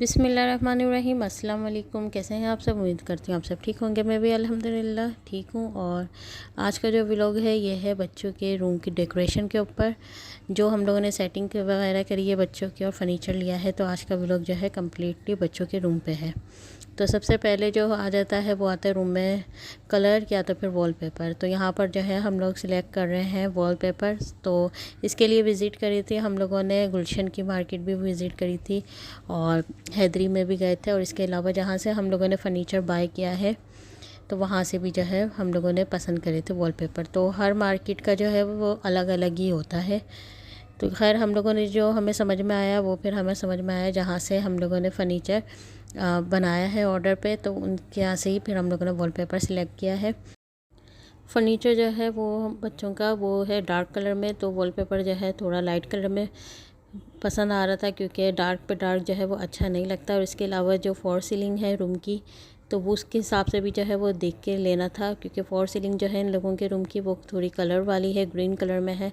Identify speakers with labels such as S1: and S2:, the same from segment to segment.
S1: बिस्मिल्लाहिर्रहमानिर्रहीम। अस्सलाम वालेकुम। कैसे हैं आप सब? उम्मीद करती हूँ आप सब ठीक होंगे। मैं भी अल्हम्दुलिल्लाह ठीक हूँ। और आज का जो व्लॉग है ये है बच्चों के रूम की डेकोरेशन के ऊपर, जो हम लोगों ने सेटिंग वगैरह करी है बच्चों की और फर्नीचर लिया है। तो आज का व्लॉग जो है कम्प्लीटली बच्चों के रूम पे है। तो सबसे पहले जो आ जाता है वो आता है रूम में कलर या तो फिर वॉलपेपर। तो यहाँ पर जो है हम लोग सिलेक्ट कर रहे हैं वॉलपेपर। तो इसके लिए विज़िट करी थी हम लोगों ने, गुलशन की मार्केट भी विज़िट करी थी और हैदरी में भी गए थे। और इसके अलावा जहाँ से हम लोगों ने फ़र्नीचर बाय किया है तो वहाँ से भी जो है हम लोगों ने पसंद करे थे वॉलपेपर। तो हर मार्केट का जो है वो अलग अलग ही होता है। तो खैर हम लोगों ने जो हमें समझ में आया वो फिर हमें समझ में आया जहाँ से हम लोगों ने फ़र्नीचर बनाया है ऑर्डर पे, तो उनके यहाँ से ही फिर हम लोगों ने वॉलपेपर सिलेक्ट किया है। फ़र्नीचर जो है वो बच्चों का वो है डार्क कलर में, तो वॉलपेपर जो है थोड़ा लाइट कलर में पसंद आ रहा था, क्योंकि डार्क पे डार्क जो है वो अच्छा नहीं लगता। और इसके अलावा जो फॉर सीलिंग है रूम की, तो वो उसके हिसाब से भी जो है वो देख के लेना था, क्योंकि फॉर सीलिंग जो है इन लोगों के रूम की वो थोड़ी कलर वाली है, ग्रीन कलर में है।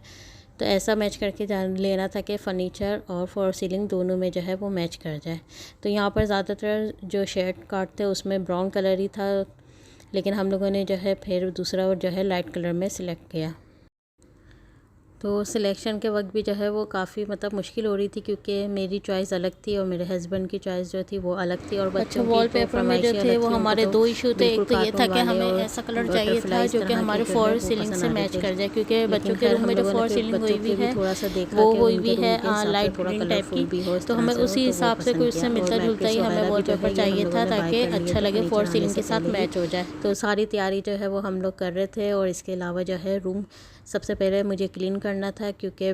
S1: तो ऐसा मैच करके जान लेना था कि फ़र्नीचर और फॉर सीलिंग दोनों में जो है वो मैच कर जाए। तो यहाँ पर ज़्यादातर जो शेड कार्ड थे उसमें ब्राउन कलर ही था, लेकिन हम लोगों ने जो है फिर दूसरा जो है लाइट कलर में सिलेक्ट किया। तो सिलेक्शन के वक्त भी जो है वो काफ़ी मुश्किल हो रही थी, क्योंकि मेरी चॉइस अलग थी और मेरे हस्बैंड की चॉइस जो थी वो अलग थी। और बच्चों की
S2: वॉलपेपर में जो थे वो हमारे दो इशू थे। एक तो ये था कि हमें
S1: और
S2: ऐसा कलर चाहिए था जो कि हमारे फॉर सीलिंग से मैच कर जाए, क्योंकि बच्चों के रूम में जो फॉर सीलिंग हुई हुई है वो हुई हुई है लाइट ग्रीन टाइप की। तो हमें उसी हिसाब से कोई उससे मिलता जुलता ही हमें वॉलपेपर चाहिए था, ताकि अच्छा लगे, फॉर सीलिंग के साथ मैच हो जाए।
S1: तो सारी तैयारी जो है वो हम लोग कर रहे थे। और इसके अलावा जो है रूम सबसे पहले मुझे क्लीन करना था, क्योंकि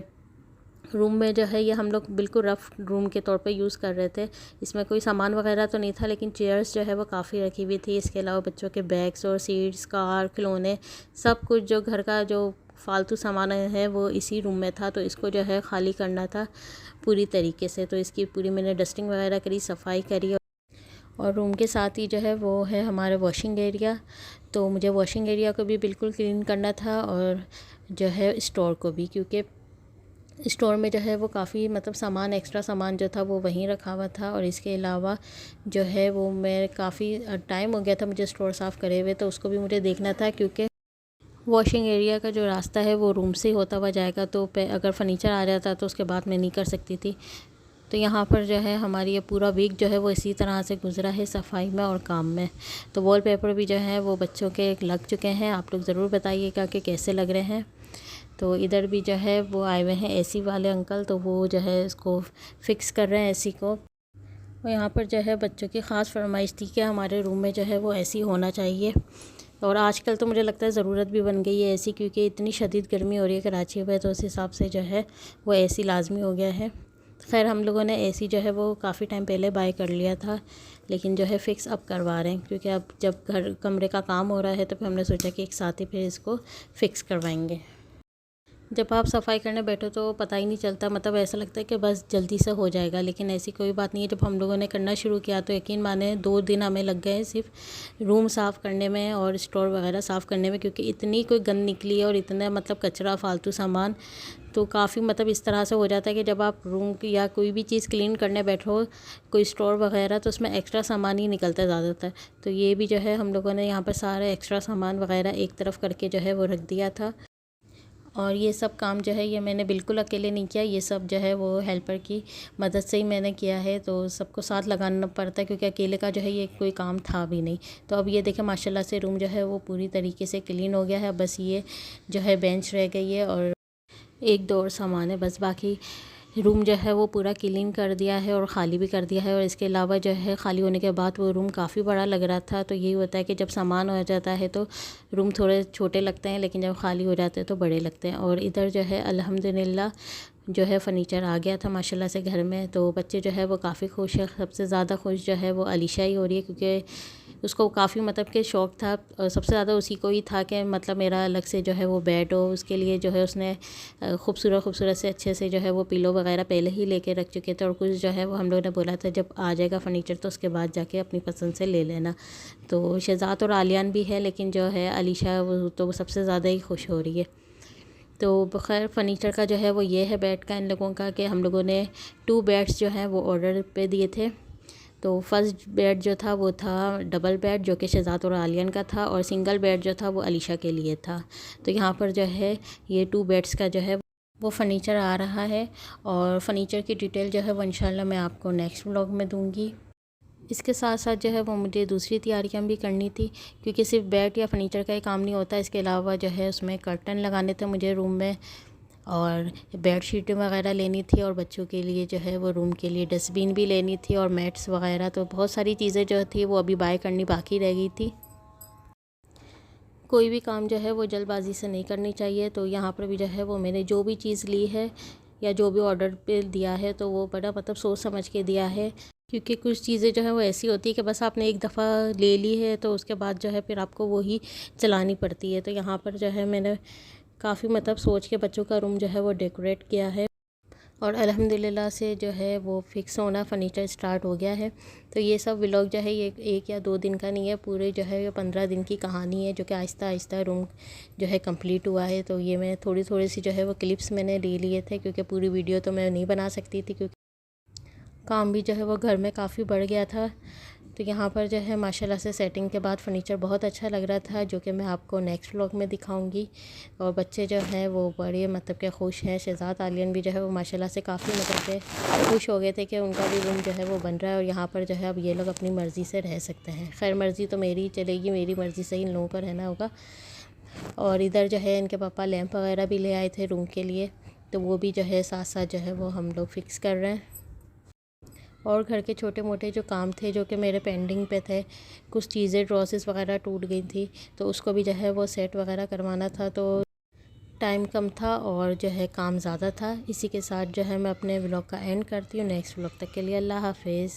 S1: रूम में जो है ये हम लोग बिल्कुल रफ़ रूम के तौर पे यूज़ कर रहे थे। इसमें कोई सामान वगैरह तो नहीं था, लेकिन चेयर्स जो है वो काफ़ी रखी हुई थी। इसके अलावा बच्चों के बैग्स और सीट्स, कार, खिलौने, सब कुछ जो घर का जो फालतू सामान है वो इसी रूम में था। तो इसको जो है ख़ाली करना था पूरी तरीके से। तो इसकी पूरी मैंने डस्टिंग वगैरह करी, सफाई करी। और रूम के साथ ही जो है वो है हमारा वॉशिंग एरिया। तो मुझे वॉशिंग एरिया को भी बिल्कुल क्लीन करना था, और जो है स्टोर को भी, क्योंकि स्टोर में जो है वो काफ़ी सामान, एक्स्ट्रा सामान जो था वो वहीं रखा हुआ था। और इसके अलावा जो है वो मैं काफ़ी टाइम हो गया था मुझे स्टोर साफ़ करे हुए, तो उसको भी मुझे देखना था, क्योंकि वॉशिंग एरिया का जो रास्ता है वो रूम से होता हुआ जाएगा। तो अगर फर्नीचर आ जाता तो उसके बाद मैं नहीं कर सकती थी। तो यहाँ पर जो है हमारी ये पूरा वीक जो है वो इसी तरह से गुजरा है, सफाई में और काम में। तो वॉलपेपर भी जो है वो बच्चों के लग चुके हैं। आप लोग ज़रूर बताइएगा कि कैसे लग रहे हैं। तो इधर भी जो है वो आए हुए हैं एसी वाले अंकल, तो वो जो है इसको फिक्स कर रहे हैं एसी को। और यहाँ पर जो है बच्चों की ख़ास फरमाइश थी कि हमारे रूम में जो है वो एसी होना चाहिए। और आजकल तो मुझे लगता है ज़रूरत भी बन गई है एसी, क्योंकि इतनी शदीद गर्मी हो रही है कराची में, तो उस हिसाब से जो है वो एसी लाजमी हो गया है। खैर हम लोगों ने एसी जो है वो काफ़ी टाइम पहले बाय कर लिया था, लेकिन जो है फ़िक्स अब करवा रहे हैं, क्योंकि अब जब घर कमरे का काम हो रहा है तो फिर हमने सोचा कि एक साथ ही फिर इसको फ़िक्स करवाएंगे। जब आप सफाई करने बैठो तो पता ही नहीं चलता, ऐसा लगता है कि बस जल्दी से हो जाएगा, लेकिन ऐसी कोई बात नहीं है। जब हम लोगों ने करना शुरू किया तो यकीन माने 2 दिन हमें लग गए सिर्फ रूम साफ़ करने में और स्टोर वगैरह साफ़ करने में, क्योंकि इतनी कोई गंद निकली है और इतना कचरा, फालतू सामान। तो काफ़ी इस तरह से हो जाता है कि जब आप रूम या कोई भी चीज़ क्लीन करने बैठो, कोई स्टोर वगैरह, तो उसमें एक्स्ट्रा सामान ही निकलता है ज़्यादातर। तो ये भी जो है हम लोगों ने यहाँ पर सारे एक्स्ट्रा सामान वगैरह एक तरफ करके जो है वो रख दिया था। और ये सब काम जो है ये मैंने बिल्कुल अकेले नहीं किया, ये सब जो है वो हेल्पर की मदद से ही मैंने किया है। तो सबको साथ लगाना पड़ता है, क्योंकि अकेले का जो है ये कोई काम था भी नहीं। तो अब ये देखें माशाल्लाह से रूम जो है वो पूरी तरीके से क्लीन हो गया है। बस ये जो है बेंच रह गई है और एक दो और सामान है बस, बाकी रूम जो है वो पूरा क्लीन कर दिया है और ख़ाली भी कर दिया है। और इसके अलावा जो है ख़ाली होने के बाद वो रूम काफ़ी बड़ा लग रहा था। तो यही होता है कि जब सामान हो जाता है तो रूम थोड़े छोटे लगते हैं, लेकिन जब खाली हो जाते हैं तो बड़े लगते हैं। और इधर जो है अल्हम्दुलिल्लाह जो है फ़र्नीचर आ गया था माशाल्लाह से घर में। तो बच्चे जो है वो काफ़ी खुश है। सबसे ज़्यादा खुश जो है वो अलीशा ही हो रही है, क्योंकि उसको काफ़ी कि शौक़ था, और सबसे ज़्यादा उसी को ही था कि मेरा अलग से जो है वो बेड हो। उसके लिए जो है उसने खूबसूरत से अच्छे से जो है वो पिलो वगैरह पहले ही लेके रख चुके थे। और कुछ जो है वो हम लोगों ने बोला था जब आ जाएगा फ़र्नीचर तो उसके बाद जाके अपनी पसंद से ले लेना। तो शहज़ाद और आलियान भी है, लेकिन जो है अलीशा वो तो सबसे ज़्यादा ही खुश हो रही है। तो खैर फ़र्नीचर का जो है वो ये है बेड का इन लोगों का, कि हम लोगों ने 2 बेड्स जो हैं वो ऑर्डर पे दिए थे। तो फर्स्ट बेड जो था वो था डबल बेड, जो कि शहज़ाद और आलियन का था, और सिंगल बेड जो था वो अलीशा के लिए था। तो यहाँ पर जो है ये 2 बेड्स का जो है वो फ़र्नीचर आ रहा है, और फ़र्नीचर की डिटेल जो है वो इंशाल्लाह मैं आपको नेक्स्ट व्लॉग में दूँगी। इसके साथ साथ जो है वो मुझे दूसरी तैयारियां भी करनी थी, क्योंकि सिर्फ बेड या फर्नीचर का ही काम नहीं होता, इसके अलावा जो है उसमें कर्टन लगाने थे मुझे रूम में, और बेड शीटें वगैरह लेनी थी, और बच्चों के लिए जो है वो रूम के लिए डस्टबिन भी लेनी थी, और मैट्स वगैरह। तो बहुत सारी चीज़ें जो थी वो अभी बाय करनी बाकी रह गई थी। कोई भी काम जो है वो जल्दबाजी से नहीं करनी चाहिए। तो यहाँ पर भी जो है वो मैंने जो भी चीज़ ली है या जो भी ऑर्डर पे दिया है तो वो बड़ा मतलब सोच समझ के दिया है, क्योंकि कुछ चीज़ें जो है वो ऐसी होती है कि बस आपने एक दफ़ा ले ली है तो उसके बाद जो है फिर आपको वही चलानी पड़ती है। तो यहाँ पर जो है मैंने काफ़ी मतलब सोच के बच्चों का रूम जो है वो डेकोरेट किया है, और अल्हम्दुलिल्लाह से जो है वो फ़िक्स होना फ़र्नीचर स्टार्ट हो गया है। तो ये सब व्लॉग जो है ये 1 या 2 दिन का नहीं है, पूरे जो है ये 15 दिन की कहानी है, जो कि आहिस्ता आहिस्ता रूम जो है कंप्लीट हुआ है। तो ये मैं थोड़ी थोड़ी सी जो है वो क्लिप्स मैंने ले लिए थे, क्योंकि पूरी वीडियो तो मैं नहीं बना सकती थी, क्योंकि काम भी जो है वो घर में काफ़ी बढ़ गया था। तो यहाँ पर जो है माशाल्लाह से सेटिंग के बाद फ़र्नीचर बहुत अच्छा लग रहा था, जो कि मैं आपको नेक्स्ट व्लॉग में दिखाऊंगी। और बच्चे जो हैं वो बड़े मतलब के खुश हैं। शहज़ाद आलियन भी जो है वो माशाल्लाह से काफ़ी मतलब के खुश हो गए थे कि उनका भी रूम जो है वो बन रहा है, और यहाँ पर जो है अब ये लोग अपनी मर्ज़ी से रह सकते हैं। खैर मर्ज़ी तो मेरी ही चलेगी, मेरी मर्ज़ी से ही इन लोगों को रहना होगा। और इधर जो है इनके पापा लैंप वगैरह भी ले आए थे रूम के लिए, तो वो भी जो है साथ साथ जो है वो हम लोग फ़िक्स कर रहे हैं। और घर के छोटे मोटे जो काम थे जो कि मेरे पेंडिंग पे थे, कुछ चीज़ें ड्रॉसेस वगैरह टूट गई थी, तो उसको भी जो है वो सेट वगैरह करवाना था। तो टाइम कम था और जो है काम ज़्यादा था। इसी के साथ जो है मैं अपने व्लॉग का एंड करती हूँ। नेक्स्ट व्लॉग तक के लिए अल्लाह हाफिज़।